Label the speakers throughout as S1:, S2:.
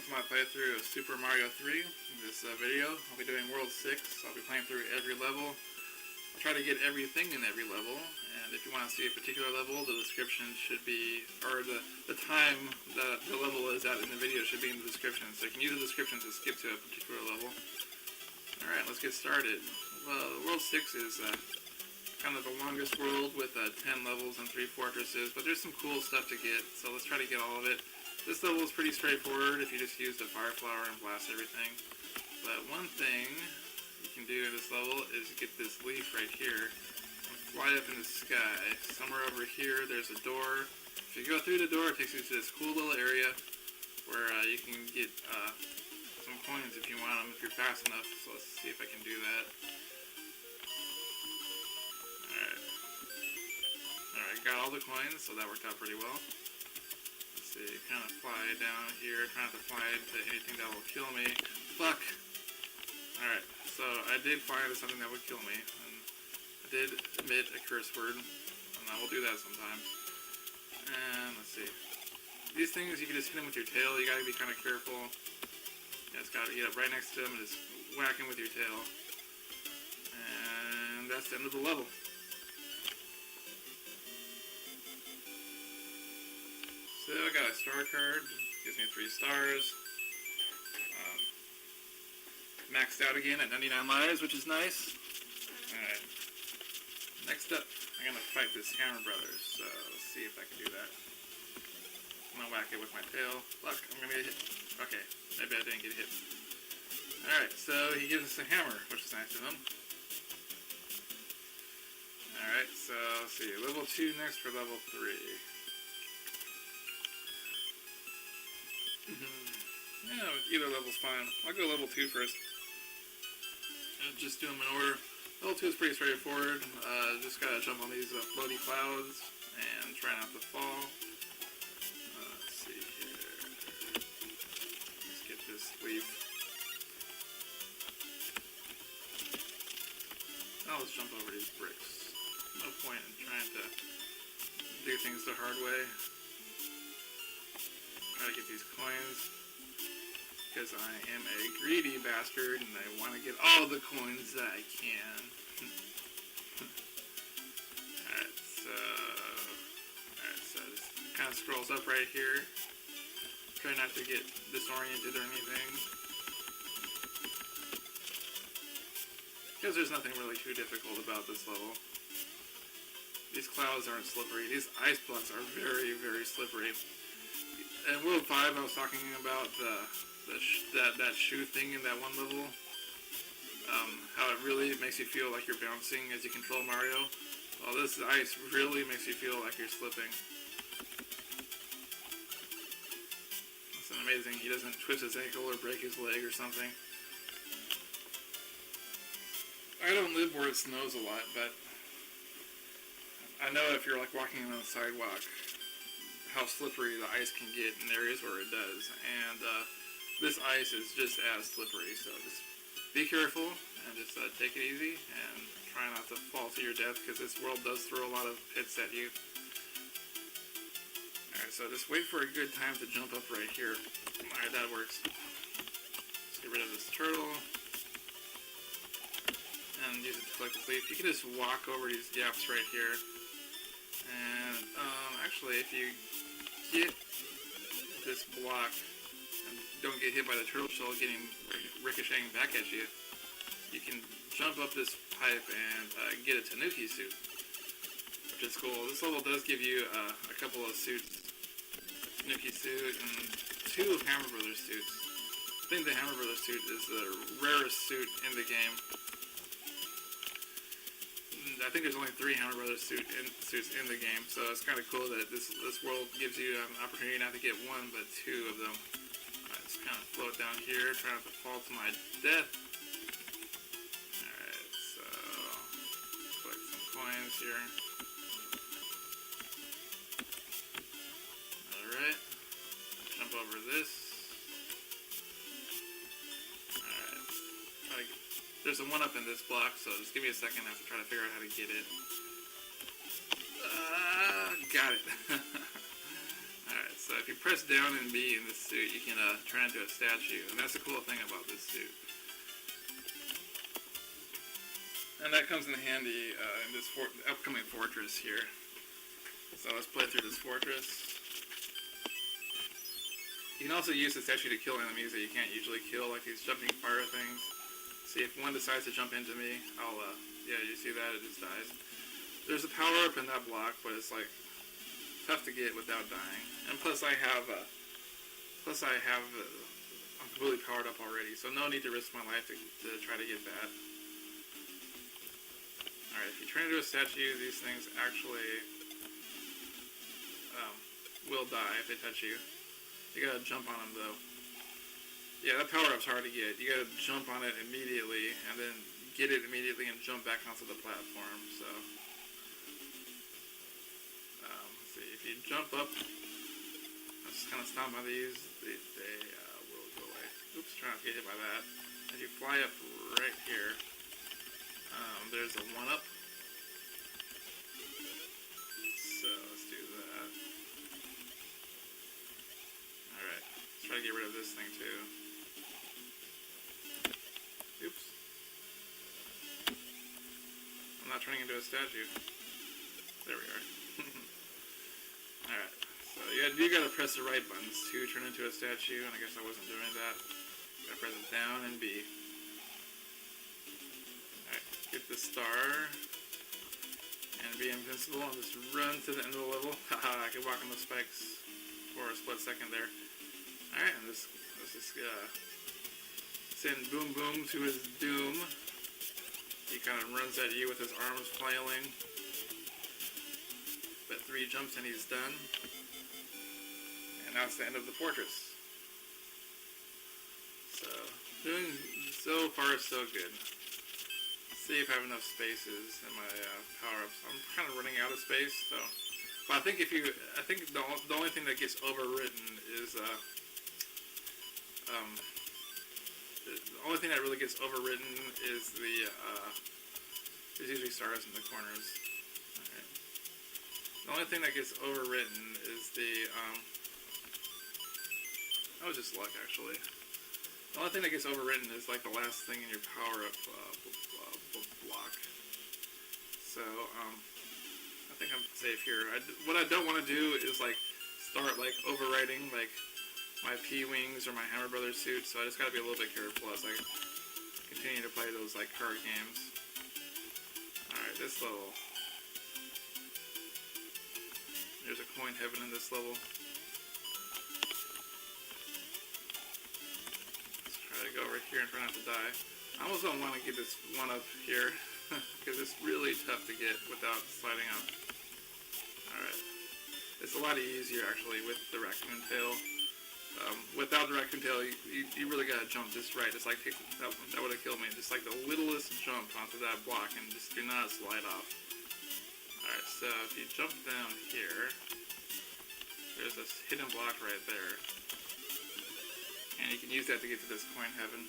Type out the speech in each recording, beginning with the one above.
S1: welcome to my playthrough of Super Mario 3. In this video, I'll be doing World 6. I'll be playing through every level. I'll try to get everything in every level, and if you want to see a particular level, the description should be, or the time that the level is at in the video should be in the description, so you can use the description to skip to a particular level. Alright, let's get started. Well, World 6 is kind of the longest world with 10 levels and 3 fortresses, but there's some cool stuff to get, so let's try to get all of it. This level is pretty straightforward if you just use the fire flower and blast everything. But one thing you can do in this level is get this leaf right here and fly up in the sky. Somewhere over here there's a door. If you go through the door, it takes you to this cool little area where you can get some coins if you want them, if you're fast enough. So let's see if I can do that. Alright, got all the coins, so that worked out pretty well. Kind of fly down here, trying not to fly into anything that will kill me. Fuck! Alright, so I did fly into something that would kill me, and I did emit a curse word, and I will do that sometimes. And let's see. These things, you can just hit them with your tail, you gotta be kind of careful. You just gotta get up right next to them and just whack them with your tail. And that's the end of the level. So I got a star card, gives me 3 stars. Maxed out again at 99 lives, which is nice. Alright. Next up, I'm gonna fight this Hammer Brothers, so let's see if I can do that. I'm gonna whack it with my tail. Look, I'm gonna get hit. Okay, maybe I didn't get hit. Alright, so he gives us a hammer, which is nice of him. Alright, so let's see, level 2 next for level 3. Yeah, either level's fine. I'll go level 2 first. Just do them in order. Level 2 is pretty straightforward. Just gotta jump on these floaty clouds and try not to fall. Let's see here. Let's get this leaf. Now let's jump over these bricks. No point in trying to do things the hard way. Try to get these coins. Because I am a greedy bastard and I want to get all the coins that I can. Alright, so it kind of scrolls up right here. Try not to get disoriented or anything. Because there's nothing really too difficult about this level. These clouds aren't slippery. These ice blocks are very, very slippery. In World 5 I was talking about that shoe thing in that one level, how it really makes you feel like you're bouncing as you control Mario. Well, this ice really makes you feel like you're slipping. It's amazing he doesn't twist his ankle or break his leg or something. I don't live where it snows a lot, but I know if you're like walking on the sidewalk how slippery the ice can get in areas where it does, and this ice is just as slippery, so just be careful and just take it easy and try not to fall to your death, because this world does throw a lot of hits at you. Alright, so just wait for a good time to jump up right here. Alright, that works. Let's get rid of this turtle and use it to collect this leaf. You can just walk over these gaps right here, and actually if you get this block and don't get hit by the turtle shell getting ricocheting back at you, you can jump up this pipe and get a tanooki suit, which is cool. This level does give you a couple of suits, a tanooki suit and 2 Hammer Brothers suits. I think the Hammer Brothers suit is the rarest suit in the game. I think there's only 3 Hammer Brothers suits in the game, so it's kind of cool that this world gives you an opportunity not to get 1 but 2 of them. Alright, just kind of float down here, try not to fall to my death. Alright, so collect some coins here. Alright, jump over this. Alright, there's a 1-up in this block, so just give me a second. I have to try to figure out how to get it. Got it. Alright, So if you press down and B in this suit, you can turn into a statue, and that's the cool thing about this suit. And that comes in handy in this upcoming fortress here. So let's play through this fortress. You can also use the statue to kill enemies that you can't usually kill, like these jumping fire things. See, if one decides to jump into me, I'll, yeah, you see that? It just dies. There's a power-up in that block, but it's, like, tough to get without dying. And plus I'm completely powered up already, so no need to risk my life to try to get that. Alright, if you turn into a statue, these things actually will die if they touch you. You gotta jump on them, though. Yeah, that power-up's hard to get. You gotta jump on it immediately, and then get it immediately and jump back onto the platform, so... let's see, if you jump up, let's just kind of stomp on these, they will go away. Oops, try not to get hit by that. If you fly up right here, there's a 1-up. So, let's do that. Alright, let's try to get rid of this thing too. Oops. I'm not turning into a statue. There we are. Alright, so you gotta press the right buttons to turn into a statue, and I guess I wasn't doing that. Gotta press it down and B. Alright, get the star, and be invincible, and just run to the end of the level. Haha, I can walk on the spikes for a split second there. Alright, and let's just send Boom Boom to his doom. He kind of runs at you with his arms flailing. But 3 jumps and he's done. And now it's the end of the fortress. So, doing so far so good. Let's see if I have enough spaces in my power-ups. I'm kind of running out of space, so. But I think the only thing that gets overwritten is the only thing that really gets overwritten is there's usually stars in the corners. Okay. The only thing that gets overwritten is that was just luck, actually. The only thing that gets overwritten is like the last thing in your power-up block. So, I think I'm safe here. What I don't want to do is like start like overwriting like my P-Wings or my Hammer Brothers suit, so I just gotta be a little bit careful as I continue to play those like card games. Alright, this level. There's a coin heaven in this level. Let's try to go over here and try not to die. I almost don't want to get this 1-up here, because it's really tough to get without sliding up. Alright. It's a lot easier actually with the raccoon tail. Without the raccoon tail, you really gotta jump just right. It's like, that would have killed me. Just like the littlest jump onto that block and just do not slide off. Alright, so if you jump down here, there's this hidden block right there. And you can use that to get to this coin heaven.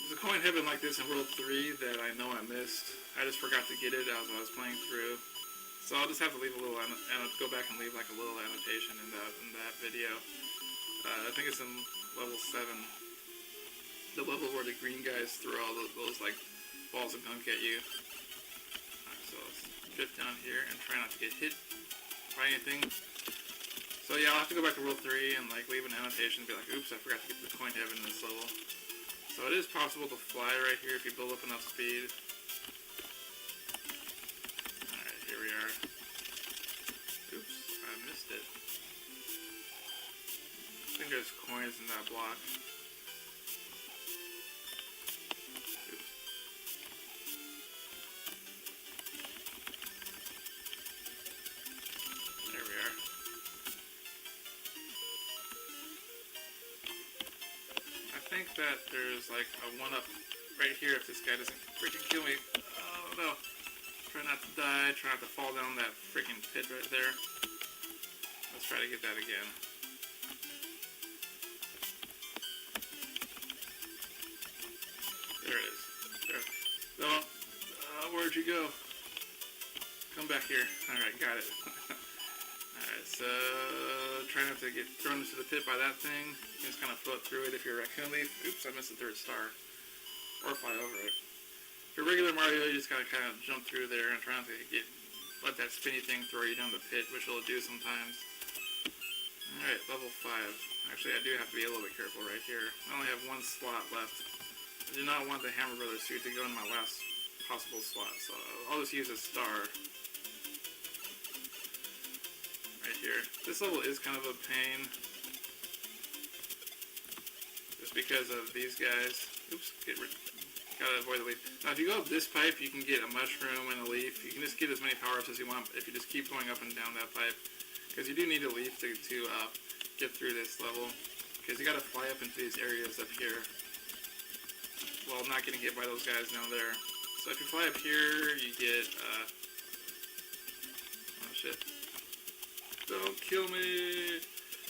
S1: There's a coin heaven like this in World 3 that I know I missed. I just forgot to get it as I was playing through. So I'll just have to leave a little, go back and leave like a little annotation in that video. I think it's in level 7. The level where the green guys throw all those like balls of gunk at you. Alright, so let's drift down here and try not to get hit by anything. So yeah, I'll have to go back to World 3 and like leave an annotation and be like, oops, I forgot to get to the coin heaven in this level. So it is possible to fly right here if you build up enough speed. Here we are. Oops, I missed it. I think there's coins in that block. Oops. There we are. I think that there's like a 1-up right here if this guy doesn't freaking kill me. Oh no. Try not to die, try not to fall down that freaking pit right there. Let's try to get that again. There it is. There. No, where'd you go? Come back here. Alright, got it. Alright, try not to get thrown into the pit by that thing. You can just kind of float through it if you're a raccoon leaf. Oops, I missed the third star. Or fly over it. If you're regular Mario, you just gotta kind of jump through there and try not to let that spinny thing throw you down the pit, which it'll do sometimes. Alright, level 5. Actually, I do have to be a little bit careful right here. I only have one slot left. I do not want the Hammer Brothers suit to go in my last possible slot, so I'll just use a star. Right here. This level is kind of a pain. Just because of these guys. Oops, gotta avoid the leaf. Now if you go up this pipe, you can get a mushroom and a leaf. You can just get as many power-ups as you want if you just keep going up and down that pipe. Because you do need a leaf to get through this level. Because you gotta fly up into these areas up here. While not getting hit by those guys down there. So if you fly up here, you get, oh shit. Don't kill me!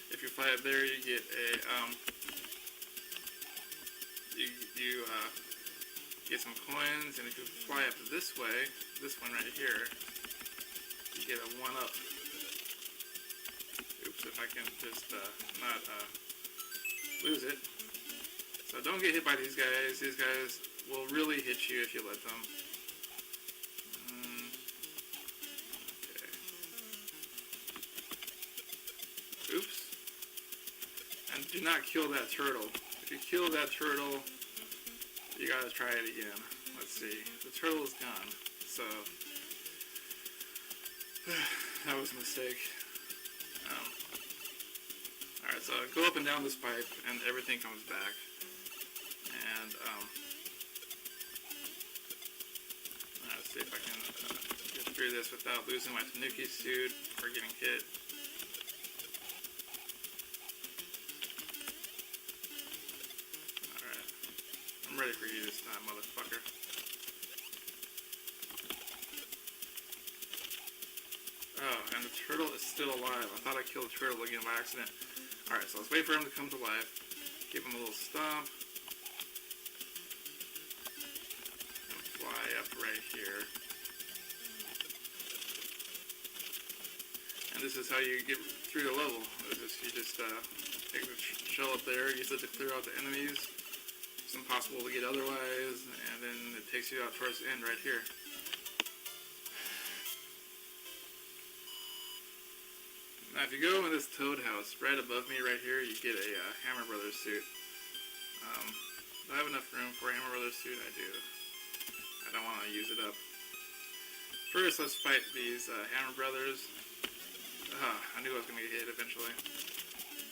S1: If you fly up there, you get a, you get some coins, and if you fly up this way, this one right here, you get a 1-up. Oops, if I can just, not, lose it. So don't get hit by these guys. These guys will really hit you if you let them. Okay. Oops. And do not kill that turtle. If you kill that turtle, you gotta try it again. Let's see. The turtle is gone. So, that was a mistake. Alright, so go up and down this pipe, and everything comes back. And, let's see if I can get through this without losing my tanooki suit or getting hit. Alright. I'm ready for you this time, motherfucker. Oh, and the turtle is still alive. I thought I killed the turtle again by accident. Alright, so let's wait for him to come to life. Give him a little stomp. And fly up right here. And this is how you get through the level. You just take the shell up there, use it to clear out the enemies. It's impossible to get otherwise, and then it takes you out towards the end right here. Now if you go in this toad house, right above me right here, you get a Hammer Brothers suit. Do I have enough room for a Hammer Brothers suit? I do. I don't want to use it up. First, let's fight these Hammer Brothers. I knew I was going to get hit eventually.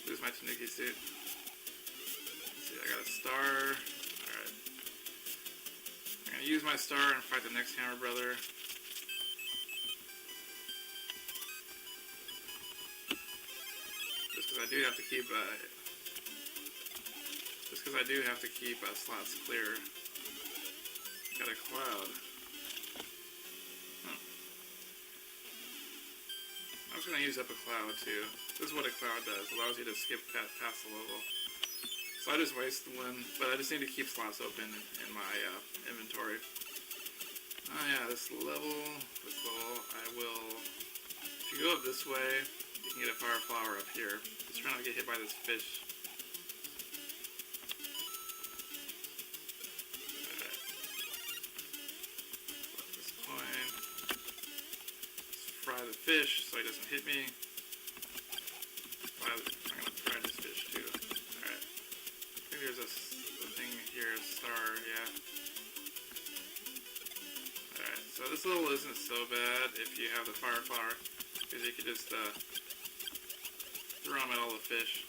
S1: Lose my tanooki suit. Let's see, I got a star. Alright. I'm going to use my star and fight the next Hammer Brother. I do have to keep, slots clear. Got a cloud. I'm just gonna use up a cloud too. This is what a cloud does. Allows you to skip past the level. So I just wasted one, but I just need to keep slots open in my inventory. Oh yeah, this level, I will. If you go up this way, you can get a fire flower up here. Just trying to get hit by this fish. Alright. Collect this coin. Let's fry the fish so he doesn't hit me. I'm gonna fry this fish too. Alright. I think there's a thing here, a star, yeah. Alright, so this level isn't so bad if you have the fire flower, because you can just throw them at all the fish.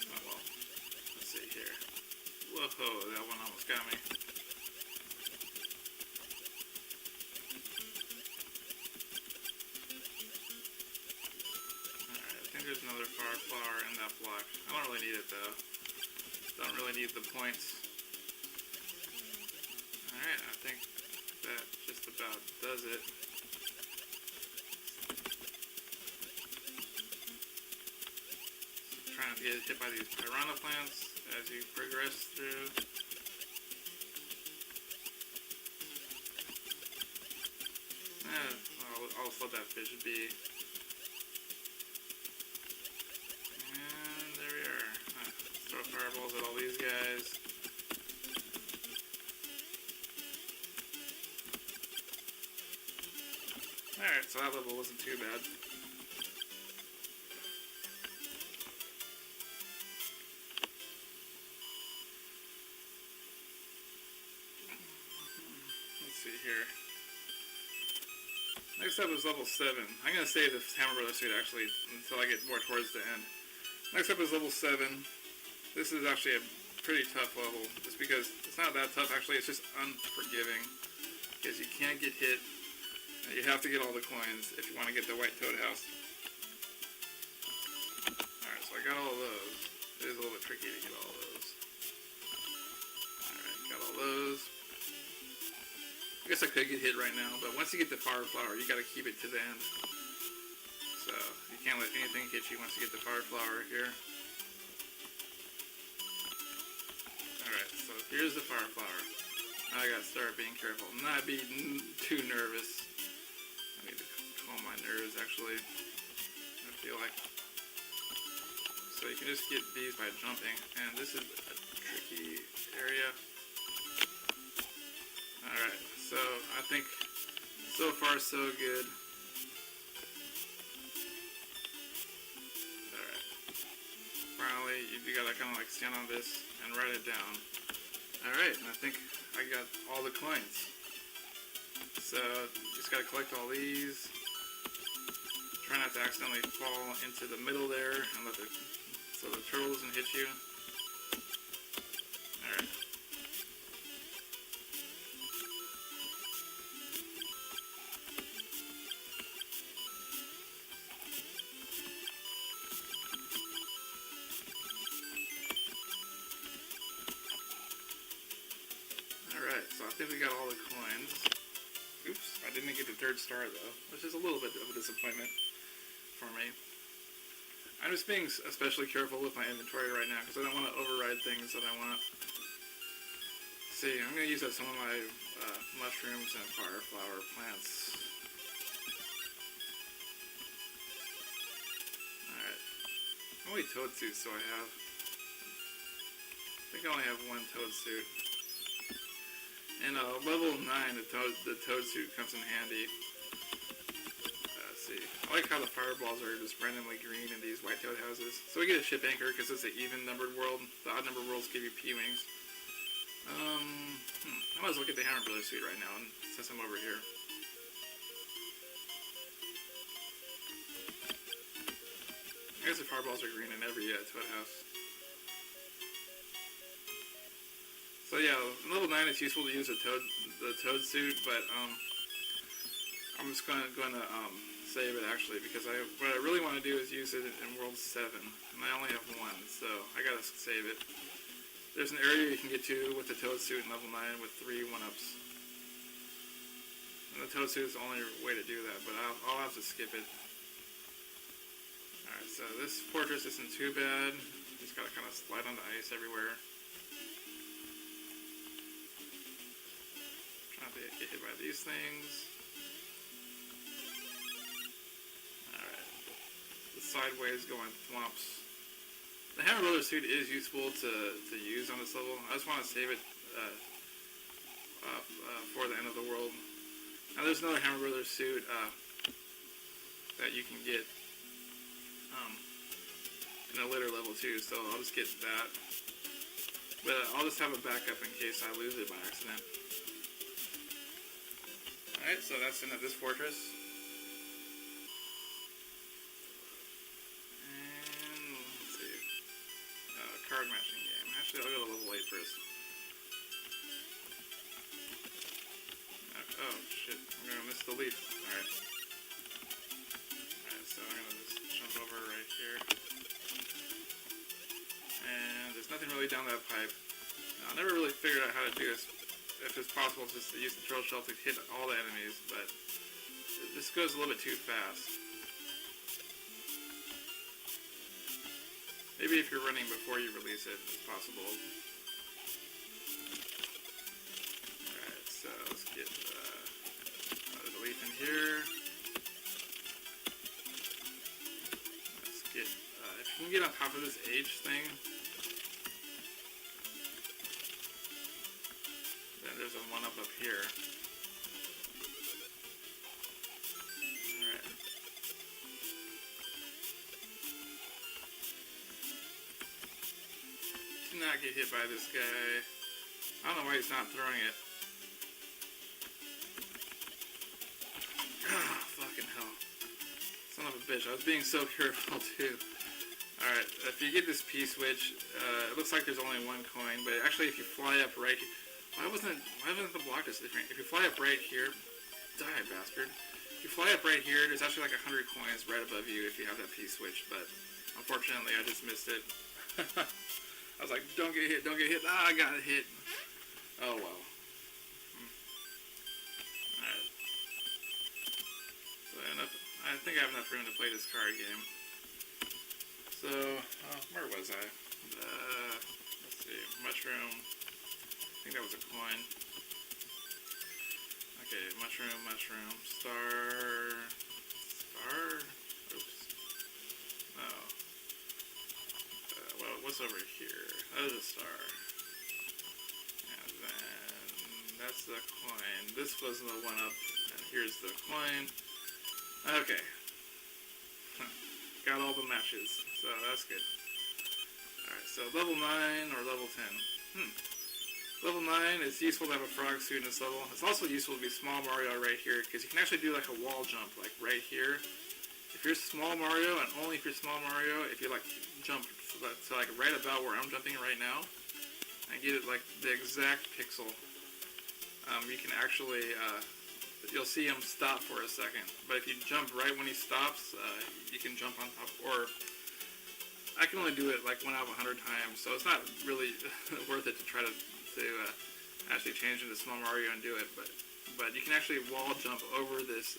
S1: Oh well. Let's see here. Whoa, that one almost got me. Alright, I think there's another fire flower in that block. I don't really need it though. Don't really need the points. Alright, I think that just about does it. Trying Trying to get hit by these piranha plants as you progress through. I'll just let that fish be. And there we are. Throw fireballs at all these guys. Alright, so that level wasn't too bad. Let's see here. Next up is level 7. I'm going to save this Hammer Brother suit actually until I get more towards the end. Next up is level 7. This is actually a pretty tough level, just because it's not that tough actually, it's just unforgiving. Because you can't get hit. You have to get all the coins if you want to get the White Toad House. Alright, so I got all of those. It is a little bit tricky to get all of those. Alright, got all those. I guess I could get hit right now, but once you get the Fire Flower, you gotta keep it to the end. So, you can't let anything hit you once you get the Fire Flower here. Alright, so here's the Fire Flower. Now I gotta start being careful, not be too nervous. I need to calm my nerves actually, I feel like. So you can just get these by jumping, and this is a tricky area. Alright, so I think so far so good. Alright, finally you gotta kind of like stand on this and write it down. Alright, and I think I got all the coins. So just gotta collect all these. Try not to accidentally fall into the middle there and so the turtle doesn't hit you. Alright. Alright, so I think we got all the coins. Oops, I didn't get the 3rd star though, which is a little bit of a disappointment for me. I'm just being especially careful with my inventory right now because I don't want to override things that I want. See, I'm going to use up some of my mushrooms and fire flower plants. Alright. How many toad suits do I have? I think I only have 1 toad suit. In level 9, the toad suit comes in handy. I like how the fireballs are just randomly green in these white toad houses. So we get a ship anchor because it's an even numbered world. The odd numbered worlds give you P-wings. I might as well get the Hammer Brother suit right now and since I'm over here. I guess the fireballs are green in every toad house. So yeah, in level 9 it's useful to use the toad suit, but I'm just gonna save it actually because what I really want to do is use it in World 7, and I only have 1, so I gotta save it. There's an area you can get to with the toad suit in level 9 with 3 1-ups. And the toad suit is the only way to do that, but I'll have to skip it. Alright, so this fortress isn't too bad. Just gotta kind of slide on the ice everywhere. Trying to get hit by these things. Sideways going thwomps. The Hammer Brother suit is useful to use on this level. I just want to save it for the end of the world. Now there's another Hammer Brother suit that you can get in a later level too, so I'll just get that. But I'll just have a backup in case I lose it by accident. Alright, so that's the end of this fortress. Card matching game. Actually, I'll go to level 8 first. Oh, shit. I'm gonna miss the leaf. Alright. Alright, so I'm gonna just jump over right here. And there's nothing really down that pipe. Now, I never really figured out how to do this. If it's possible just to use the turtle shell to hit all the enemies, but this goes a little bit too fast. Maybe if you're running before you release it, it's possible. Alright, so let's get there's a leaf in here. Let's get, if you can get on top of this H thing, then there's a 1-up up here. Alright. Do not get hit by this guy. I don't know why he's not throwing it. Ah, fucking hell. Son of a bitch. I was being so careful too. Alright, if you get this P-switch, it looks like there's only 1 coin, but actually if you fly up right here, why wasn't the block just different? If you fly up right here, die bastard. If you fly up right here, there's actually like 100 coins right above you if you have that P-switch, but unfortunately I just missed it. I was like, don't get hit, don't get hit. Ah, I got hit. Oh well. Alright. So I think I have enough room to play this card game. So, where was I? Let's see, mushroom. I think that was a coin. Okay, mushroom, star. Oops. No. Well, what's over here? That is a star. And then that's the coin. This was the 1-up, and here's the coin. Okay. Got all the matches, so that's good. Alright, so level 9 or level 10. Level 9 is useful to have a frog suit in this level. It's also useful to be Small Mario right here, because you can actually do like a wall jump, like right here. If you're Small Mario, and only if you're Small Mario, if you like jump so like right about where I'm jumping right now, and get it like the exact pixel, you can actually, you'll see him stop for a second. But if you jump right when he stops, you can jump on top. Or I can only do it like 1 out of 100 times, so it's not really worth it to try to actually change into Small Mario and do it. But you can actually wall jump over this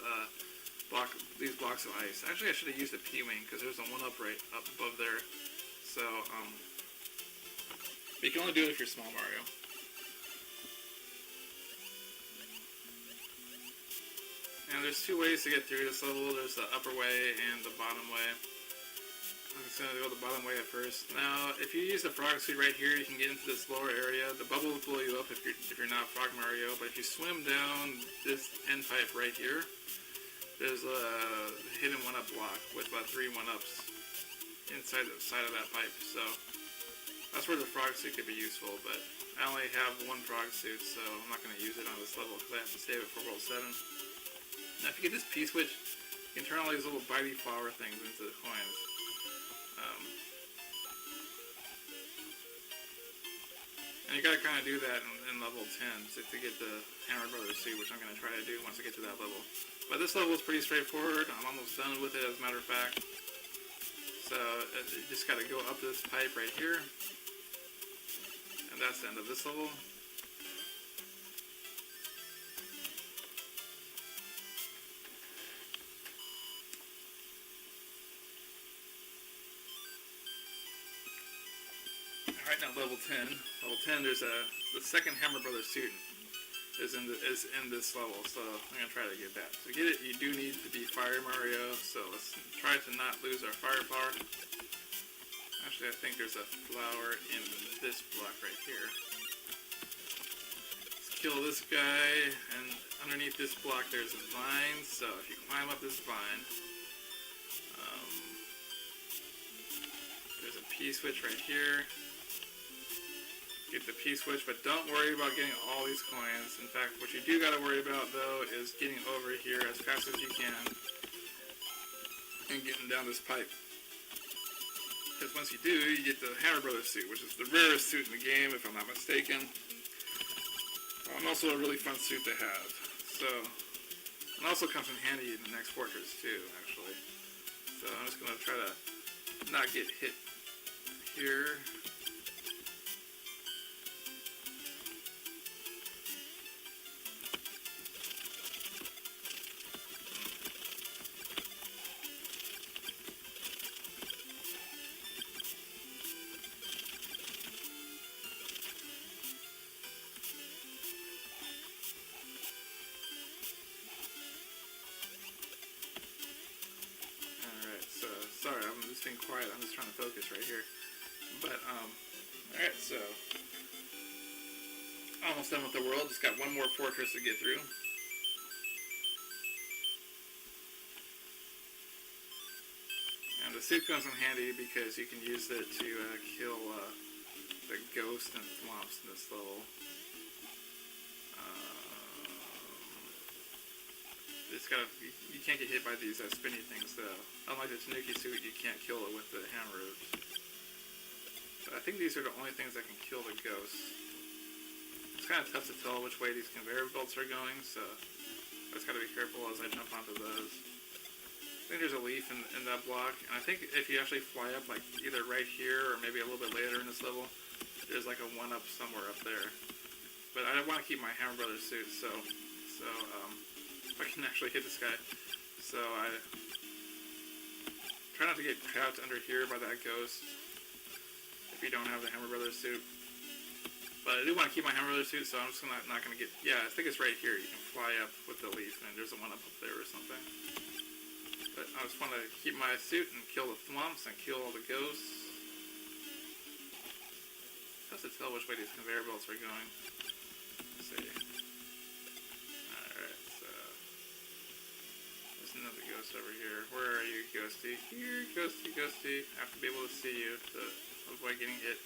S1: these blocks of ice. Actually, I should have used a P-wing because there's a 1-up right up above there. So but you can only do it if you're Small Mario. And there's 2 ways to get through this level. There's the upper way and the bottom way. I'm just going to go the bottom way at first. Now, if you use the frog suit right here, you can get into this lower area. The bubble will blow you up if you're not Frog Mario. But if you swim down this end pipe right here, there's a hidden 1-up block with about 3 1-ups inside the side of that pipe. So that's where the frog suit could be useful. But I only have 1 frog suit, so I'm not going to use it on this level because I have to save it for World 7. Now, if you get this P-switch, you can turn all these little bitey flower things into the coins. And you gotta kind of do that in level 10 to get the Hammer Brothers suit, which I'm going to try to do once I get to that level. But this level is pretty straightforward. I'm almost done with it, as a matter of fact. So you just gotta go up this pipe right here. And that's the end of this level. Alright, now level 10. Level 10, there's the second Hammer Brothers suit is in this level, so I'm gonna try to get that. To get it, you do need to be Fire Mario, so let's try to not lose our Fire Flower. Actually, I think there's a flower in this block right here. Let's kill this guy, and underneath this block there's a vine, so if you climb up this vine, there's a P-switch right here. Get the P-switch, but don't worry about getting all these coins. In fact, what you do gotta worry about, though, is getting over here as fast as you can and getting down this pipe. Because once you do, you get the Hammer Brothers suit, which is the rarest suit in the game, if I'm not mistaken. And also a really fun suit to have. So, and also comes in handy in the next fortress, too, actually. So I'm just gonna try to not get hit here. Alright, so almost done with the world. Just got one more fortress to get through. And the suit comes in handy because you can use it to kill the ghosts and thwomps in this level. You can't get hit by these spinny things though. Unlike the tanooki suit, you can't kill it with the hammer ropes. But I think these are the only things that can kill the ghosts. It's kind of tough to tell which way these conveyor belts are going, so I just gotta be careful as I jump onto those. I think there's a leaf in that block, and I think if you actually fly up, like either right here or maybe a little bit later in this level, there's like a 1-up somewhere up there. But I want to keep my Hammer Brothers suit, so I can actually hit this guy. So I try not to get trapped under here by that ghost if you don't have the Hammer Brothers suit. But I do want to keep my Hammer Brothers suit, so I'm just not going to get... Yeah, I think it's right here. You can fly up with the leaf, and there's a 1-up up there or something. But I just want to keep my suit and kill the thwomps and kill all the ghosts. It's tough to tell which way these conveyor belts are going. Let's see. Alright, so... There's another ghost over here. Where are you, ghosty? Here, ghosty, ghosty. I have to be able to see you to avoid getting hit.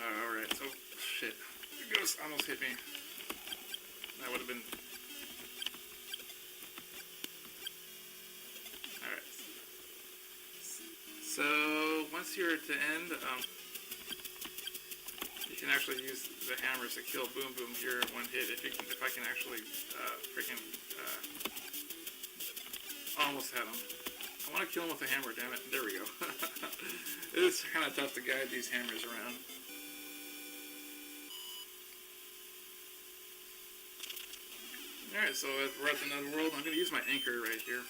S1: Alright, so... Shit. The ghost almost hit me. That would have been... Alright. So, once you're at the end, you can actually use the hammers to kill Boom Boom here in one hit. If I can actually almost had him. I want to kill him with a hammer, damn it. There we go. It's kind of tough to guide these hammers around. Alright, so we're at the netherworld. I'm going to use my anchor right here.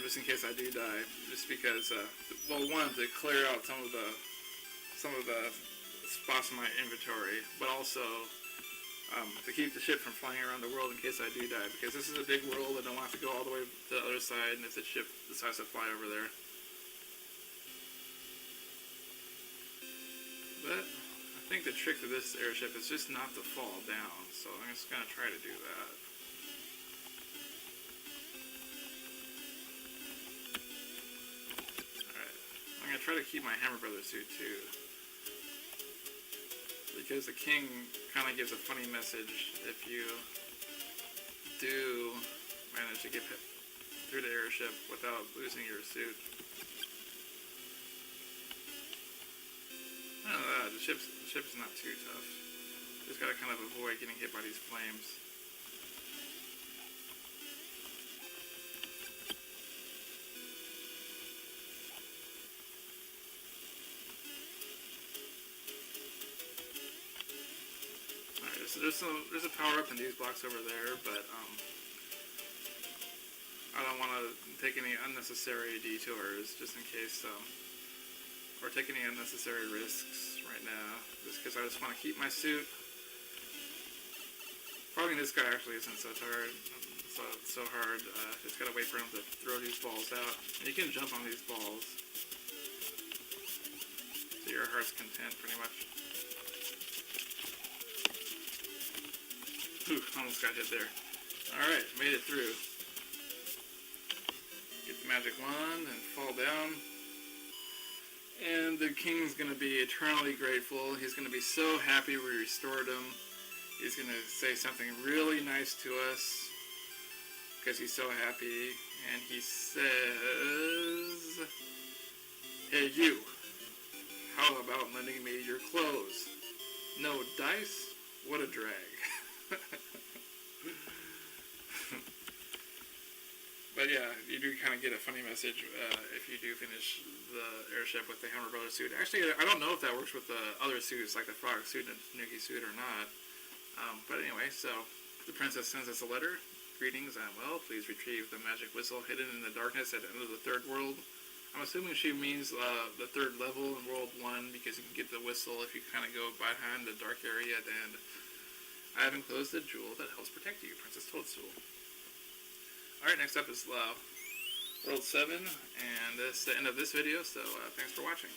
S1: Just in case I do die. Just because, well, one, to clear out some of the spots in my inventory, but also to keep the ship from flying around the world in case I do die. Because this is a big world and I don't have to go all the way to the other side and if the ship decides to fly over there. But I think the trick to this airship is just not to fall down, so I'm just going to try to do that. Alright, I'm going to try to keep my Hammer Brothers suit too. Because the king kind of gives a funny message if you do manage to get through the airship without losing your suit. I don't know, the ship's not too tough. Just gotta kind of avoid getting hit by these flames. Alright, so there's a power up in these blocks over there, but I don't want to take any unnecessary detours just in case, or take any unnecessary risks right now, just because I just want to keep my suit. Fighting this guy actually isn't so hard. So hard. Just gotta wait for him to throw these balls out. And you can jump on these balls to your heart's content, pretty much. Whew, almost got hit there. Alright, made it through. Get the magic wand and fall down. And the king's going to be eternally grateful. He's going to be so happy we restored him. He's going to say something really nice to us because he's so happy. And he says, "Hey you, how about lending me your clothes? No dice? What a drag." But yeah, you do kind of get a funny message if you do finish the airship with the Hammer Brothers suit. Actually, I don't know if that works with the other suits, like the Frog suit and the Tanooki suit or not. But anyway, so the princess sends us a letter. "Greetings, I'm well. Please retrieve the magic whistle hidden in the darkness at the end of the third world." I'm assuming she means the third level in World 1, because you can get the whistle if you kind of go behind the dark area at the end. "I have enclosed a jewel that helps protect you, Princess Toadstool." Alright, next up is World 7, and that's the end of this video, so thanks for watching.